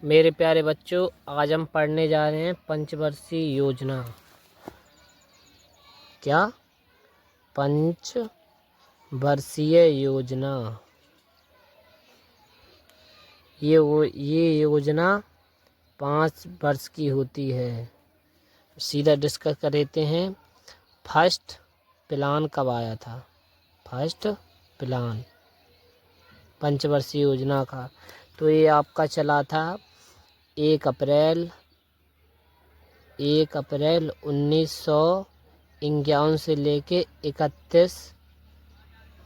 मेरे प्यारे बच्चों, आज हम पढ़ने जा रहे हैं पंचवर्षीय योजना। क्या? पंचवर्षीय योजना। ये योजना 5 वर्ष की होती है। सीधा डिस्कस कर लेते हैं। फर्स्ट प्लान कब आया था? फर्स्ट प्लान पंचवर्षीय योजना का तो ये आपका चला था 1 अप्रैल 1951 से लेके 31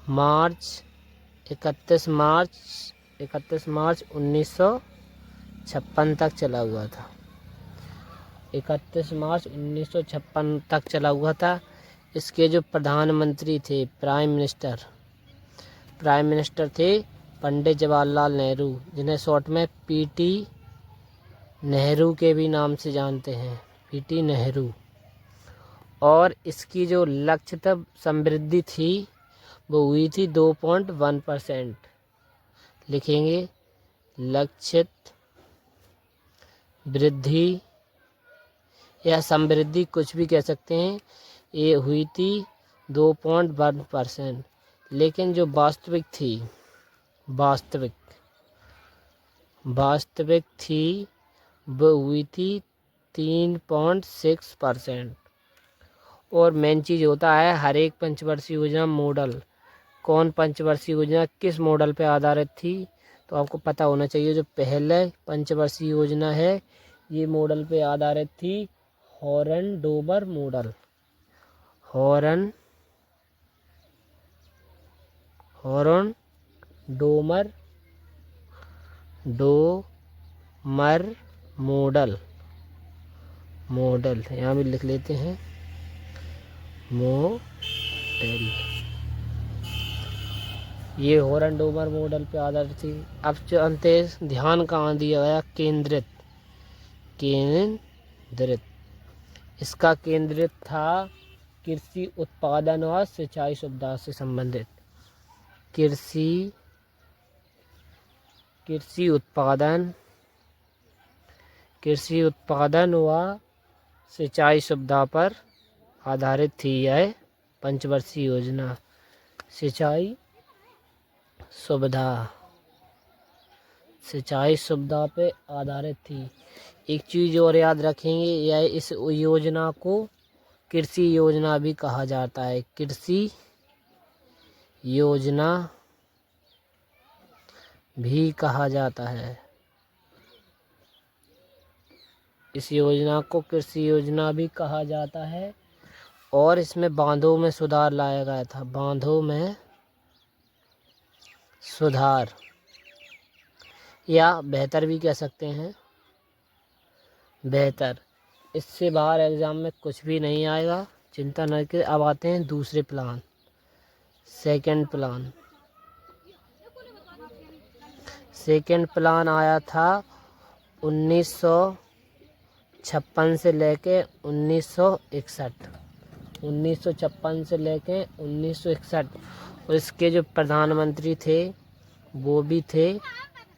मार्च 1956 तक चला हुआ था। 31 मार्च 1956 तक चला हुआ था। इसके जो प्रधानमंत्री थे, प्राइम मिनिस्टर थे पंडित जवाहरलाल नेहरू, जिन्हें शॉर्ट में पीटी नेहरू के भी नाम से जानते हैं, पीटी नेहरू। और इसकी जो लक्ष्य समृद्धि थी वो हुई थी 2.1%। लिखेंगे लक्षित वृद्धि या समृद्धि, कुछ भी कह सकते हैं। ये हुई थी 2.1%, लेकिन जो वास्तविक थी वो हुई थी 3.6%। और मेन चीज़ होता है हर एक पंचवर्षीय योजना मॉडल। कौन पंचवर्षीय योजना किस मॉडल पर आधारित थी, तो आपको पता होना चाहिए। जो पहले पंचवर्षीय योजना है ये मॉडल पे आधारित थी, horn Domar model. Horn Domar model यहाँ भी लिख लेते हैं, मॉडल। ये हॉरन डोमर मॉडल पे आधारित थी। अब जो अंत ध्यान कहाँ दिया गया? केंद्रित। इसका केंद्रित था कृषि उत्पादन और सिंचाई सुविधा से संबंधित। कृषि उत्पादन व सिंचाई सुविधा पर आधारित थी यह पंचवर्षीय योजना। सिंचाई सुविधा पे आधारित थी। एक चीज़ और याद रखेंगे, यह इस योजना को कृषि योजना भी कहा जाता है। कृषि योजना भी कहा जाता है। इस योजना को कृषि योजना भी कहा जाता है। और इसमें बांधों में सुधार लाया गया था। बांधों में सुधार या बेहतर भी कह सकते हैं, बेहतर। इससे बाहर एग्जाम में कुछ भी नहीं आएगा, चिंता न करें। अब आते हैं दूसरे प्लान, सेकंड प्लान आया था 1956 से लेके 1961। और इसके जो प्रधानमंत्री थे वो भी थे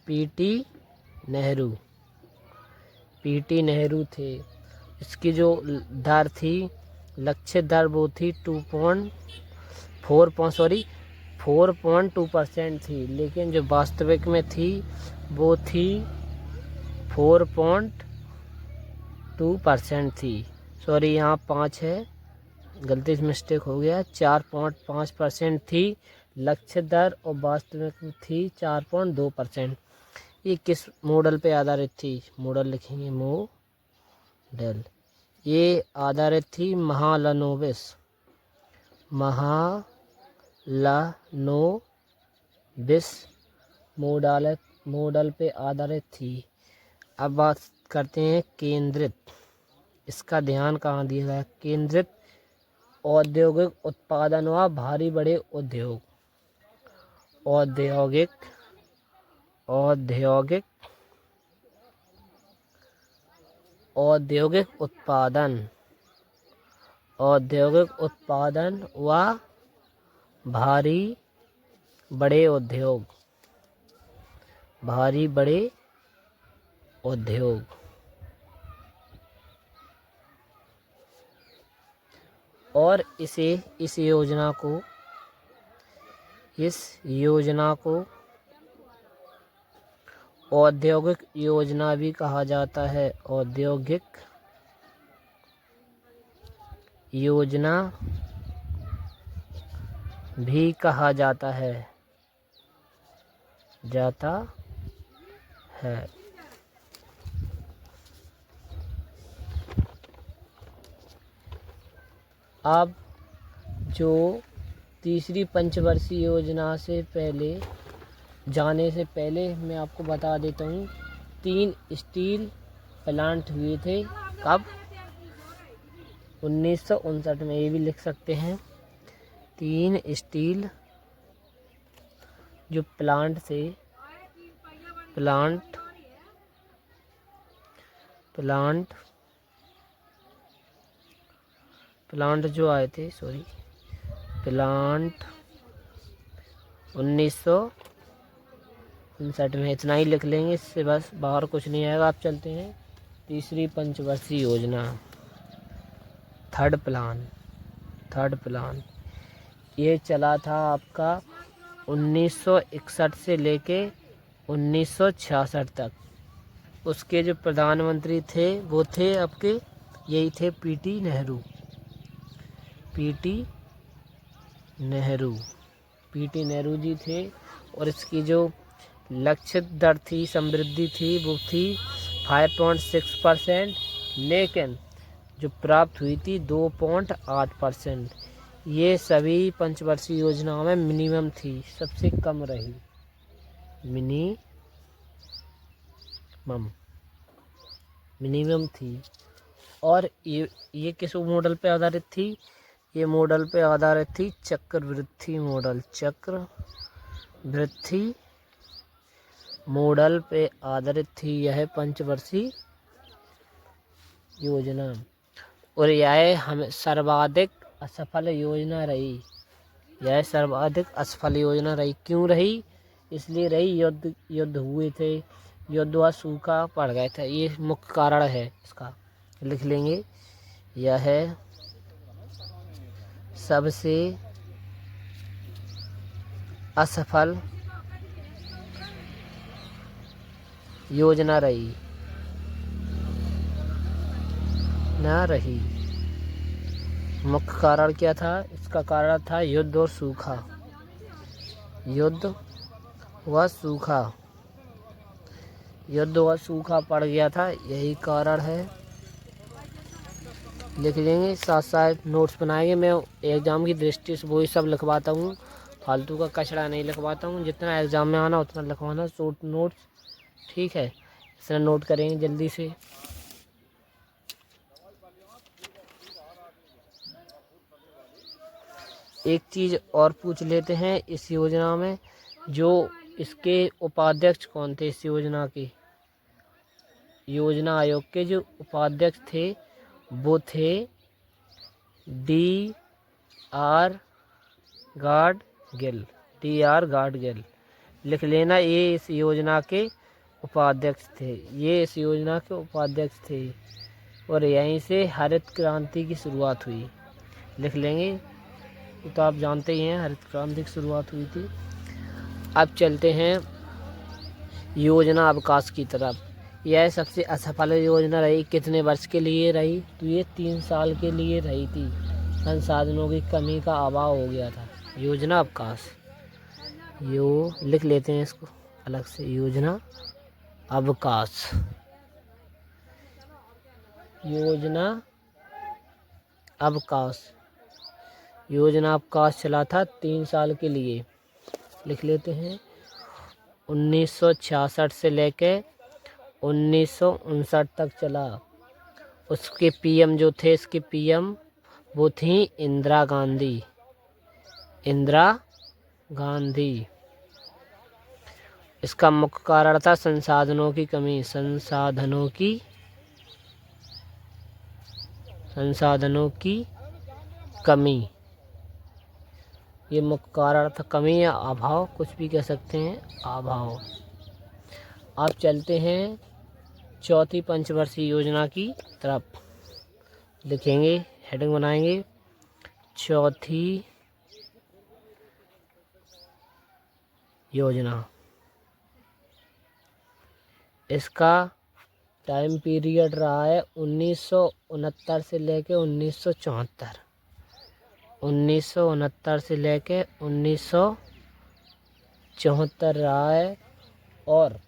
पीटी नेहरू थे। इसकी जो दर थी, लक्ष्य दर, वो थी 4.2% थी, लेकिन जो वास्तविक में थी वो थी 4.2% थी। सॉरी, यहाँ 5 है, गलती से मिस्टेक हो गया। 4.5% थी लक्ष्य दर और वास्तविक थी 4.2%। ये किस मॉडल पे आधारित थी? मॉडल लिखेंगे मॉडल। ये आधारित थी महालनोबिस मॉडल पे आधारित थी। अब बात करते हैं केंद्रित। इसका ध्यान कहाँ दिया गया? केंद्रित औद्योगिक उत्पादन व भारी बड़े उद्योग। औद्योगिक उत्पादन व भारी बड़े उद्योग। उद्योग। और इस योजना को औद्योगिक योजना भी कहा जाता है। औद्योगिक योजना भी कहा जाता है। अब जो तीसरी पंचवर्षीय योजना से पहले जाने से पहले मैं आपको बता देता हूँ, 3 स्टील प्लांट हुए थे। कब? 1959 में। ये भी लिख सकते हैं, 3 स्टील जो प्लांट थे, प्लांट जो आए थे, प्लांट 1959 में। इतना ही लिख लेंगे, इससे बस बाहर कुछ नहीं आएगा। आप चलते हैं तीसरी पंचवर्षीय योजना, थर्ड प्लान। ये चला था आपका 1961 से लेके 1966 तक। उसके जो प्रधानमंत्री थे वो थे आपके यही थे, पीटी नेहरू जी थे। और इसकी जो लक्षित दर थी, समृद्धि थी, वो थी 5.6%, लेकिन जो प्राप्त हुई थी 2.8%। ये सभी पंचवर्षीय योजनाओं में मिनिमम थी, सबसे कम रही मिनिमम थी। और ये किस मॉडल पे आधारित थी? ये मॉडल पे आधारित थी चक्रवृद्धि मॉडल पे आधारित थी यह पंचवर्षीय योजना। और यह हमें सर्वाधिक असफल योजना रही। क्यों रही? इसलिए रही, युद्ध हुए थे, युद्ध व सूखा पड़ गए थे। ये मुख्य कारण है इसका, लिख लेंगे। यह सबसे असफल योजना रही। मुख्य कारण क्या था? इसका कारण था युद्ध और सूखा। युद्ध व सूखा पड़ गया था, यही कारण है। लिख लेंगे, साथ साथ नोट्स बनाएंगे। मैं एग्ज़ाम की दृष्टि से वही सब लिखवाता हूँ, फालतू का कचरा नहीं लिखवाता हूँ। जितना एग्ज़ाम में आना उतना लिखवाना, शॉर्ट नोट्स, ठीक है। इस तरह नोट करेंगे जल्दी से। एक चीज़ और पूछ लेते हैं, इस योजना में जो इसके उपाध्यक्ष कौन थे? इस योजना आयोग के जो उपाध्यक्ष थे वो थे D.R. गाडगिल। लिख लेना, ये इस योजना के उपाध्यक्ष थे। और यहीं से हरित क्रांति की शुरुआत हुई। लिख लेंगे, तो आप जानते ही हैं हरित क्रांति की शुरुआत हुई थी। अब चलते हैं योजना अवकाश की तरफ। यह सबसे असफल योजना रही। कितने वर्ष के लिए रही? तो ये 3 साल के लिए रही थी। संसाधनों की कमी का अभाव हो गया था। योजना अवकाश, लिख लेते हैं इसको अलग से, योजना अवकाश। योजना अवकाश चला था 3 साल के लिए। लिख लेते हैं, 1966 से लेके 1959 तक चला। उसके पीएम जो थे, इसके पीएम वो थी इंदिरा गांधी। इसका मुख्य कारण था संसाधनों की कमी। ये मुख्य कारण था, कमी या अभाव, कुछ भी कह सकते हैं, अभाव। आप चलते हैं चौथी पंचवर्षीय योजना की तरफ लिखेंगे, हेडिंग बनाएंगे चौथी योजना। इसका टाइम पीरियड रहा है 1969 से लेके 1974। 1969 से लेके 1974 रहा है। और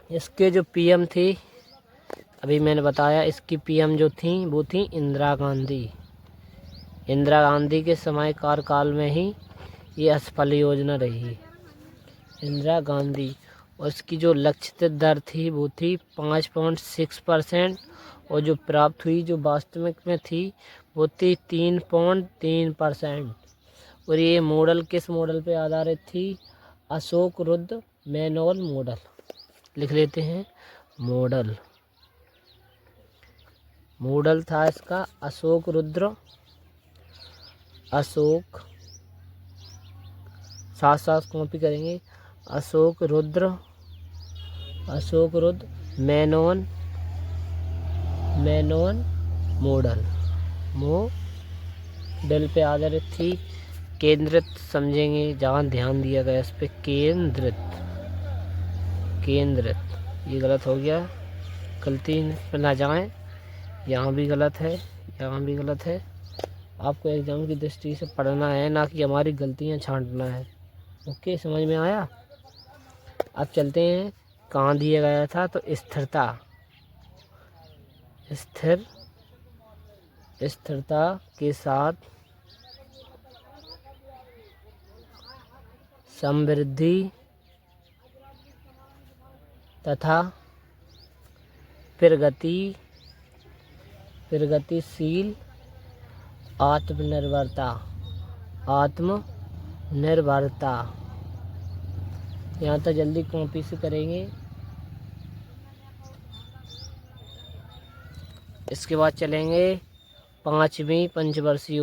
इसके जो पीएम थी, अभी मैंने बताया, इसकी पीएम जो थी वो थी इंदिरा गांधी। इंदिरा गांधी के समय कार्यकाल में ही ये असफल योजना रही, इंदिरा गांधी। और इसकी जो लक्षित दर थी वो थी 5.6%, और जो प्राप्त हुई जो वास्तविक में थी वो थी 3.3%। और ये मॉडल किस मॉडल पे आधारित थी? Ashok Rudra manual model. लिख लेते हैं मॉडल था इसका अशोक रुद्र, साथ साथ कॉपी करेंगे, अशोक रुद्र मैनुअल मॉडल पे आधारित थी। केंद्रित समझेंगे, जहाँ ध्यान दिया गया इस पे, केंद्रित। ये गलत हो गया, गलती पे ना जाएं, यहाँ भी गलत है, यहाँ भी गलत है। आपको एग्जाम की दृष्टि से पढ़ना है, ना कि हमारी गलतियाँ छांटना है। ओके, समझ में आया? अब चलते हैं कहाँ दिया गया था। तो स्थिरता के साथ समृद्धि तथा प्रगतिशील आत्मनिर्भरता। यहाँ तक जल्दी कॉपी से करेंगे। इसके बाद चलेंगे पांचवी पंचवर्षीय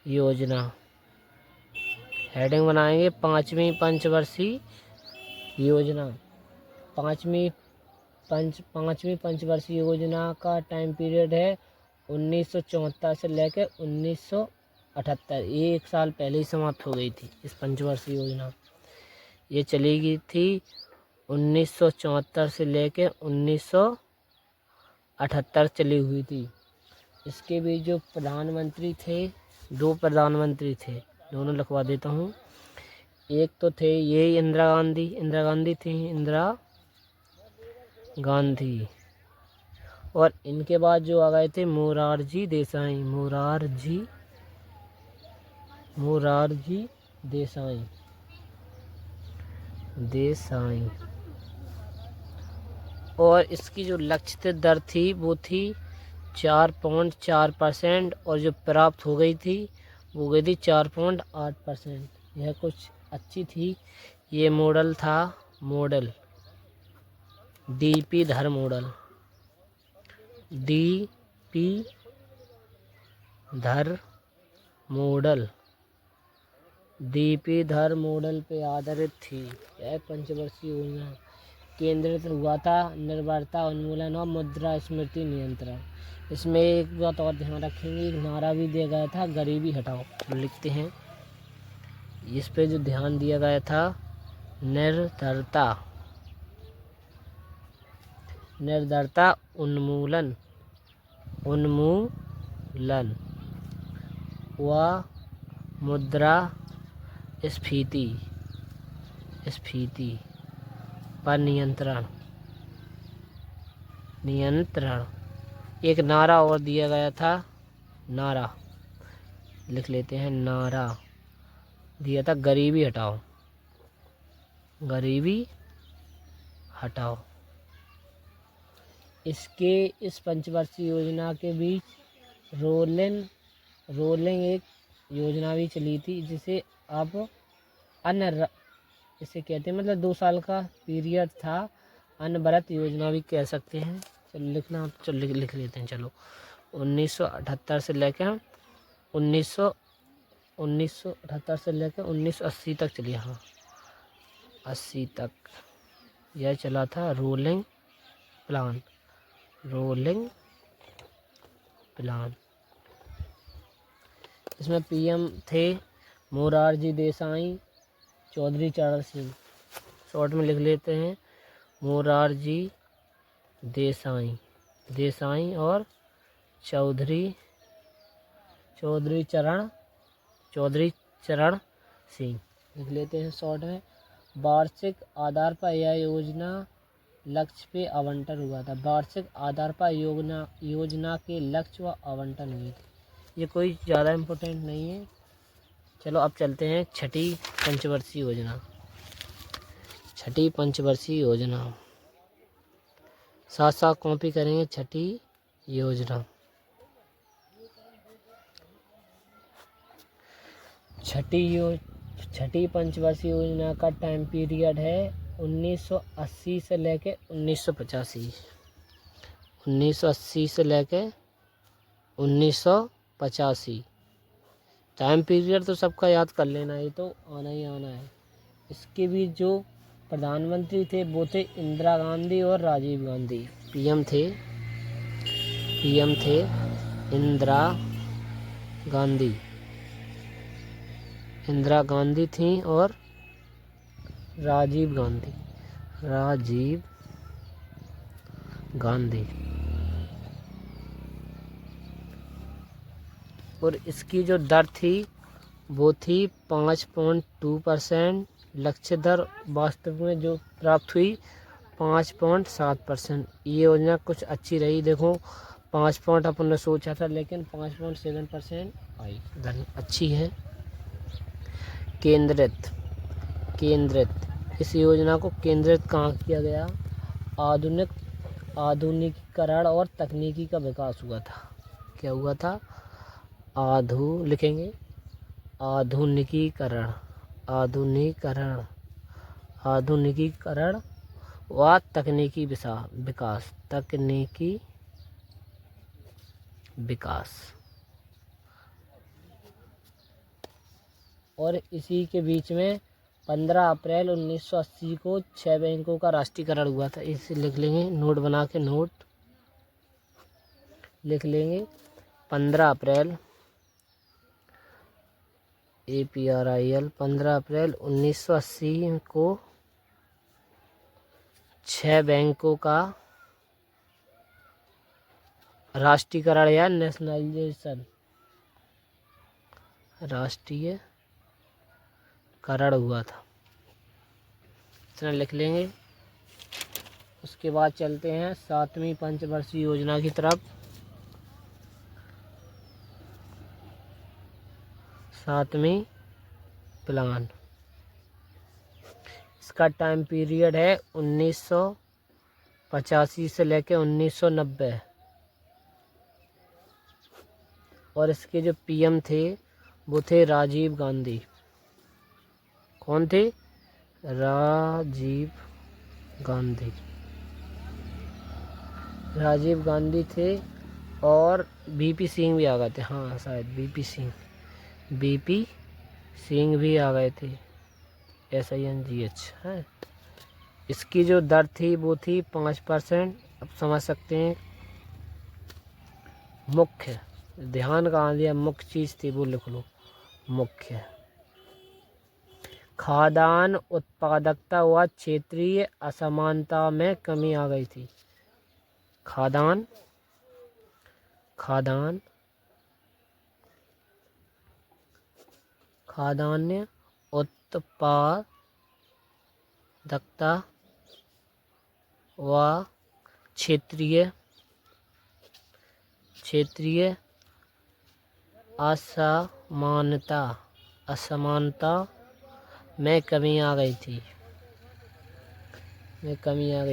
योजना। हेडिंग बनाएंगे पांचवी पंचवर्षीय योजना। पांचवी पंचवर्षीय योजना का टाइम पीरियड है 1974 से लेकर 1978। ये 1 साल पहले ही समाप्त हो गई थी इस पंचवर्षीय योजना। ये चली गई थी 1974 से लेकर 1978 चली हुई थी। इसके भी जो प्रधानमंत्री थे, 2 प्रधानमंत्री थे, दोनों लिखवा देता हूँ। एक तो थे ये इंदिरा गांधी, और इनके बाद जो आ गए थे मोरारजी देसाई। और इसकी जो लक्षित दर थी वो थी 4.4%, और जो प्राप्त हो गई थी वो गई थी 4.8%। यह कुछ अच्छी थी। ये मॉडल था डीपी धर मॉडल पे आधारित थी। यह पंचवर्षीय योजना केंद्रित हुआ था निर्भरता उन्मूलन और मुद्रास्फीति नियंत्रण। इसमें एक बात और ध्यान रखेंगे, एक नारा भी दिया गया था, गरीबी हटाओ। लिखते हैं, इस पे जो ध्यान दिया गया था, निर्धरता उन्मूलन व मुद्रास्फीति पर नियंत्रण। एक नारा और दिया गया था, लिख लेते हैं, नारा दिया था गरीबी हटाओ। इस पंचवर्षीय योजना के बीच रोलिंग एक योजना भी चली थी, जिसे अब इसे कहते हैं, मतलब 2 साल का पीरियड था, अनवरत योजना भी कह सकते हैं। चलो लिख लेते हैं। चलो 1978 से लेकर 1978 से लेकर 1980 तक चली। हाँ, 80 तक यह चला था रोलिंग प्लान। इसमें पीएम थे मोरारजी देसाई, चौधरी चरण सिंह। शॉर्ट में लिख लेते हैं, मोरारजी देसाई और चौधरी चरण सिंह लिख लेते हैं शॉर्ट में। वार्षिक आधार पर यह योजना लक्ष्य पे आवंटन हुआ था। वार्षिक आधार पर योजना के लक्ष्य व आवंटन हुए थे। ये कोई ज़्यादा इम्पोर्टेंट नहीं है। चलो अब चलते हैं छठी पंचवर्षीय योजना। साथ साथ कॉपी करेंगे छठी योजना। छठी पंचवर्षीय योजना का टाइम पीरियड है 1980 से लेके 1985। 1980 से लेके 1985 टाइम पीरियड तो सबका याद कर लेना, ये तो आना ही आना है। इसके भी जो प्रधानमंत्री थे वो थे इंदिरा गांधी और राजीव गांधी। पीएम थे इंदिरा गांधी थी और राजीव गांधी। और इसकी जो दर थी वो थी 5.2%। लक्ष्य दर वास्तव में जो प्राप्त हुई 5.7%। ये योजना कुछ अच्छी रही। देखो 5 अपन ने सोचा था लेकिन 5.7% आई, दर अच्छी है। केंद्रित इस योजना को केंद्रित कहाँ किया गया? आधुनिकीकरण और तकनीकी का विकास हुआ था। क्या हुआ था? लिखेंगे आधुनिकीकरण व तकनीकी विकास। और इसी के बीच में 15 अप्रैल 1980 को 6 बैंकों का राष्ट्रीयकरण हुआ था। इसे लिख लेंगे, नोट बना के लिख लेंगे। 15 अप्रैल APRIL 15 अप्रैल 1980 को 6 बैंकों का राष्ट्रीयकरण या नेशनलाइजेशन राष्ट्रीयकरण हुआ था। इतना लिख लेंगे। उसके बाद चलते हैं 7वीं पंचवर्षीय योजना की तरफ। 7वीं प्लान, इसका टाइम पीरियड है 1985 से लेके 1990। और इसके जो पीएम थे वो थे राजीव गांधी। कौन थे? राजीव गांधी थे और बीपी सिंह भी आ गए थे। हाँ, शायद बीपी सिंह भी आ गए थे। SINGH है। इसकी जो दर थी वो थी 5%। अब समझ सकते हैं। मुख्य ध्यान कहाँ दिया? मुख्य चीज़ थी वो लिख लो, मुख्य। खाद्यान्न उत्पादकता व क्षेत्रीय असमानता में कमी आ गई थी। खाद्यान्न उत्पादकता व क्षेत्रीय असमानता में कमी आ गई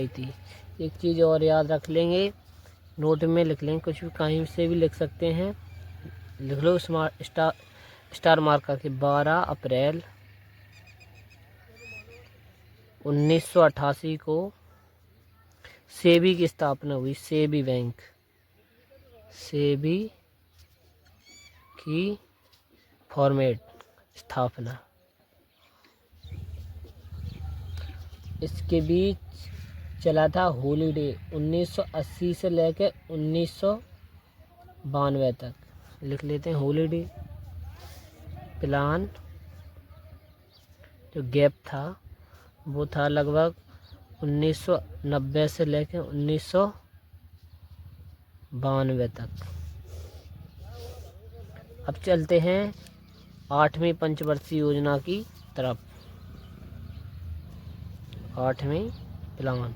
थी। एक चीज़ और याद रख लेंगे, नोट में लिख लेंगे, कुछ भी कहीं से भी लिख सकते हैं। लिख लो स्टार मार्कर के 12 अप्रैल 1988 को सेबी की स्थापना हुई। सेबी बैंक की फॉर्मेट, स्थापना। इसके बीच चला था हॉलीडे 1980 से लेकर 1992 तक। लिख लेते हैं हॉलीडे प्लान। जो गैप था वो था लगभग 1990 से लेकर 1992 तक। अब चलते हैं 8वीं पंचवर्षीय योजना की तरफ। 8वीं प्लान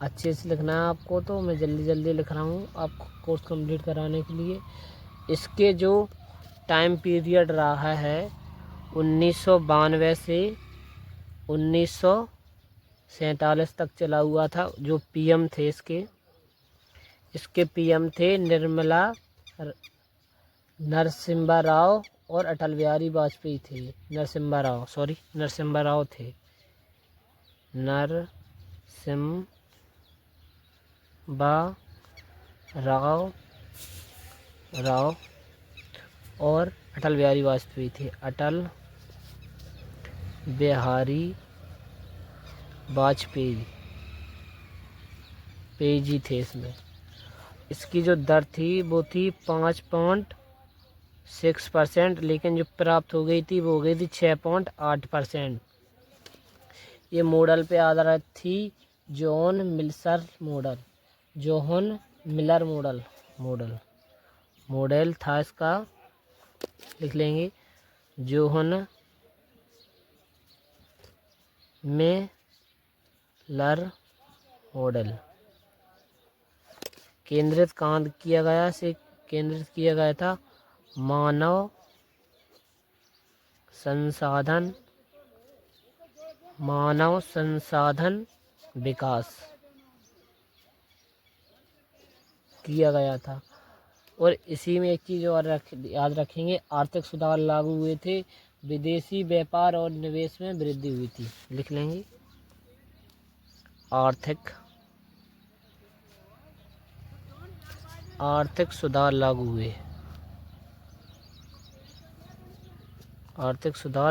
अच्छे से लिखना है आपको, तो मैं जल्दी जल्दी लिख रहा हूँ आपको कोर्स कंप्लीट कराने के लिए। इसके जो टाइम पीरियड रहा है 1992 से 1947 तक चला हुआ था। जो पीएम थे इसके पीएम थे निर्मला नरसिम्हा राव और अटल बिहारी वाजपेयी थे। नरसिम्हा राव थे। नरसिम्हा राव और अटल बिहारी वाजपेयी थे। अटल बिहारी वाजपेयी जी थे इसमें। इसकी जो दर थी वो थी 5.6%, लेकिन जो प्राप्त हो गई थी वो हो गई थी 6.8%। ये मॉडल पे आधारित थी, जॉन मिलर मॉडल था इसका। लिख लेंगे जॉन मिलर मॉडल। केंद्रित किया गया था मानव संसाधन विकास किया गया था। और इसी में एक चीज़ और याद रखेंगे, आर्थिक सुधार लागू हुए थे, विदेशी व्यापार और निवेश में वृद्धि हुई थी। लिख लेंगे आर्थिक सुधार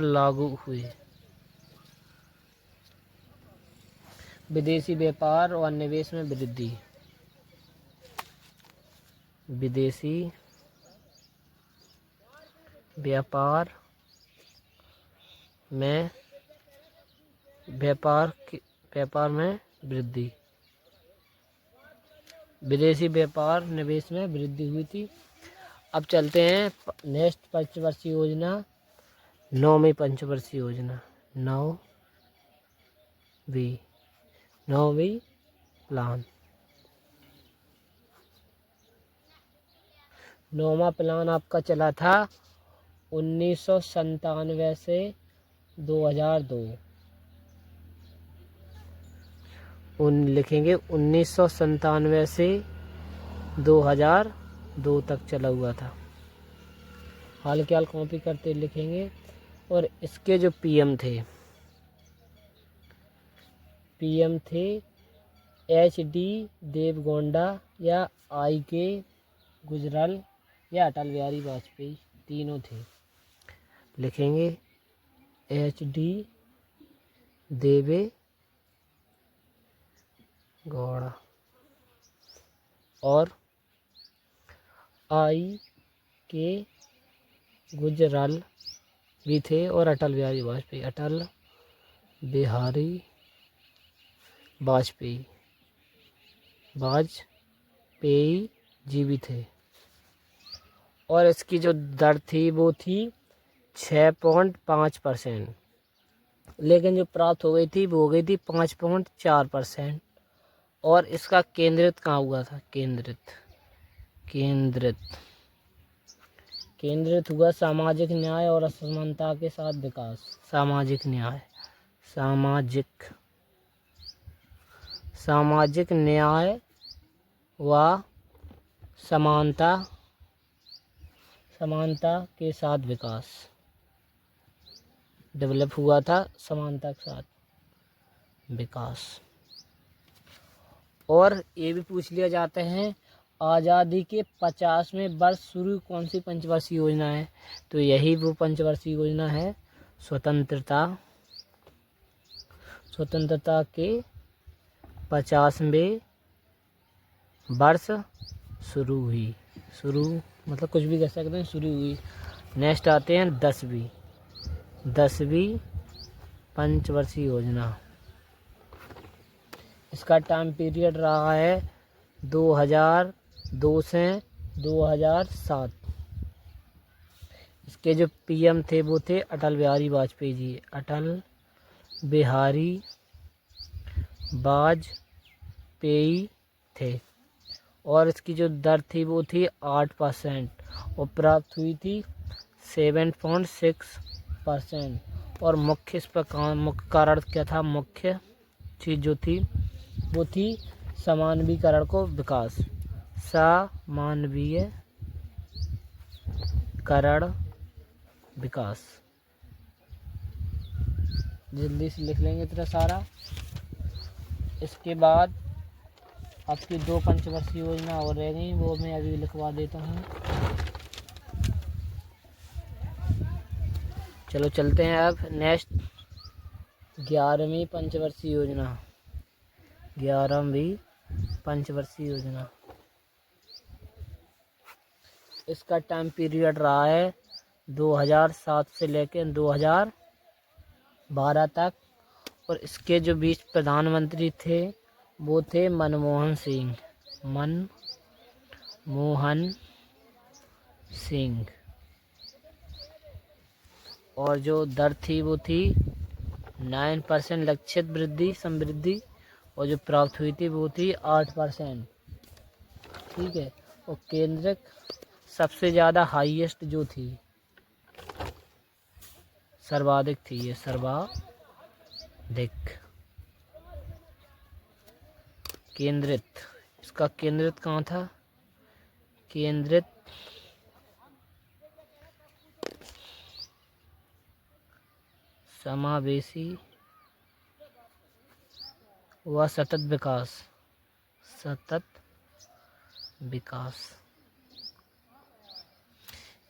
लागू हुए। विदेशी व्यापार और निवेश में वृद्धि। विदेशी व्यापार में वृद्धि। विदेशी व्यापार निवेश में वृद्धि हुई थी। अब चलते हैं नेक्स्ट पंचवर्षीय योजना, 9वीं पंचवर्षीय योजना। 9वीं प्लान। 9वां प्लान आपका चला था 1997 से 2002। लिखेंगे 1997 से 2002 तक चला हुआ था। हाल के हाल कॉपी करते लिखेंगे। और इसके जो पीएम थे HD देवगौड़ा या IK गुजराल या अटल बिहारी वाजपेयी, तीनों थे। लिखेंगे HD देवेगौड़ा और IK गुजराल भी थे, और अटल बिहारी वाजपेयी जी भी थे। और इसकी जो दर थी वो थी 6.5%, लेकिन जो प्राप्त हो गई थी वो हो गई थी 5.4%। और इसका केंद्रित कहाँ हुआ था? केंद्रित हुआ सामाजिक न्याय और असमानता के साथ विकास। सामाजिक न्याय व समानता के साथ विकास। डेवलप हुआ था समानता के साथ विकास। और ये भी पूछ लिया जाता है आज़ादी के 50वें वर्ष शुरू कौन सी पंचवर्षीय योजना है? तो यही वो पंचवर्षीय योजना है, स्वतंत्रता के 50वें वर्ष शुरू मतलब कुछ भी कह सकते हैं, शुरू हुई। नेक्स्ट आते हैं 10वीं पंचवर्षीय योजना। इसका टाइम पीरियड रहा है 2002 से 2007। इसके जो पीएम थे वो थे अटल बिहारी वाजपेयी जी, अटल बिहारी वाजपेयी थे। और इसकी जो दर थी वो थी 8% और प्राप्त हुई थी 7.6%। और मुख्य इस पर मुख्य कारण क्या था? मुख्य चीज़ जो थी वो थी समानवीकरण को विकास, समानवीकरण विकास। जल्दी से लिख लेंगे इतना सारा। इसके बाद आपकी 2 पंचवर्षीय योजना और रह गई, वो मैं अभी लिखवा देता हूँ। चलो चलते हैं अब नेक्स्ट 11वीं पंचवर्षीय योजना। 11वीं पंचवर्षीय योजना, इसका टाइम पीरियड रहा है 2007 से लेकर 2012 तक। और इसके जो 20 प्रधानमंत्री थे वो थे मनमोहन सिंह। और जो दर थी वो थी 9% लक्षित समृद्धि, और जो प्राप्त हुई थी वो थी 8%। ठीक है। और केंद्र सबसे ज़्यादा हाईएस्ट जो थी, सर्वाधिक थी, ये सर्वाधिक केंद्रित। इसका केंद्रित कहाँ था? केंद्रित समावेशी व सतत विकास।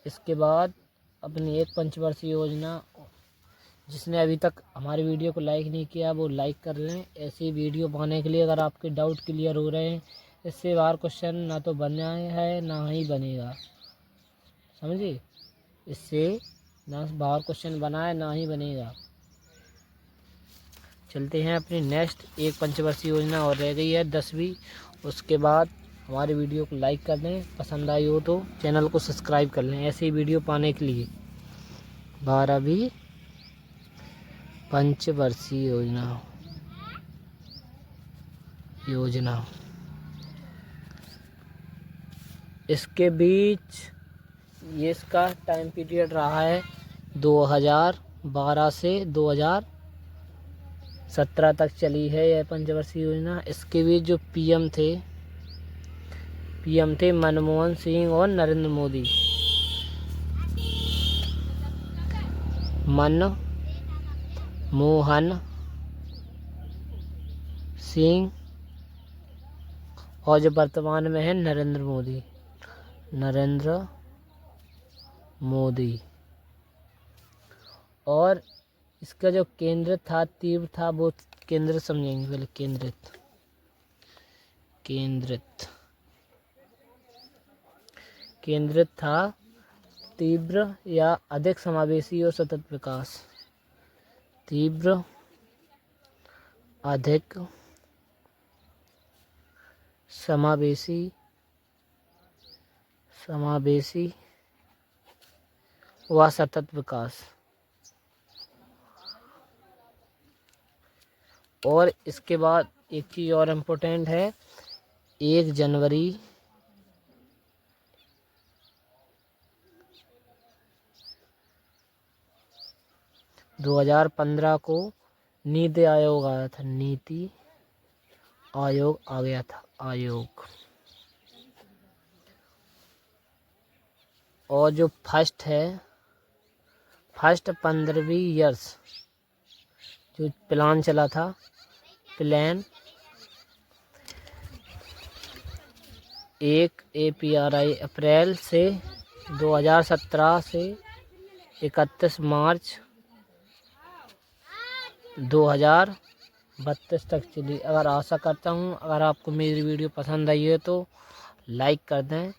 इसके बाद अपनी एक पंचवर्षीय योजना, जिसने अभी तक हमारी वीडियो को लाइक नहीं किया वो लाइक कर लें। ऐसी वीडियो पाने के लिए अगर आपके डाउट क्लियर हो रहे हैं, इससे बाहर क्वेश्चन ना तो बना है ना ही बनेगा, समझिए। इससे ना बाहर क्वेश्चन बना है ना ही बनेगा। चलते हैं अपनी नेक्स्ट एक पंचवर्षीय योजना और रह गई है 10वीं। उसके बाद हमारी वीडियो को लाइक कर दें, पसंद आई हो तो चैनल को सब्सक्राइब कर लें ऐसी वीडियो पाने के लिए। 12वीं पंचवर्षीय योजना, इसके बीच ये इसका टाइम पीरियड रहा है 2012 से 2017 तक चली है यह पंचवर्षीय योजना। इसके बीच जो पीएम थे मनमोहन सिंह और नरेंद्र मोदी। मनमोहन सिंह और जो वर्तमान में है नरेंद्र मोदी। और इसका जो केंद्र था, तीव्र था, वो केंद्र समझेंगे पहले। केंद्रित था तीव्र या अधिक समावेशी और सतत विकास। तीव्र, अधिक समावेशी व सतत विकास। और इसके बाद एक चीज़ और इम्पोर्टेंट है, 1 जनवरी 2015 को नीति आयोग आया था। नीति आयोग आ गया था। और जो फर्स्ट 15वीं ईयर्स जो प्लान चला था, एक APRI अप्रैल से 2017 से 31 मार्च 2032 तक चली। अगर आशा करता हूँ अगर आपको मेरी वीडियो पसंद आई है तो लाइक कर दें,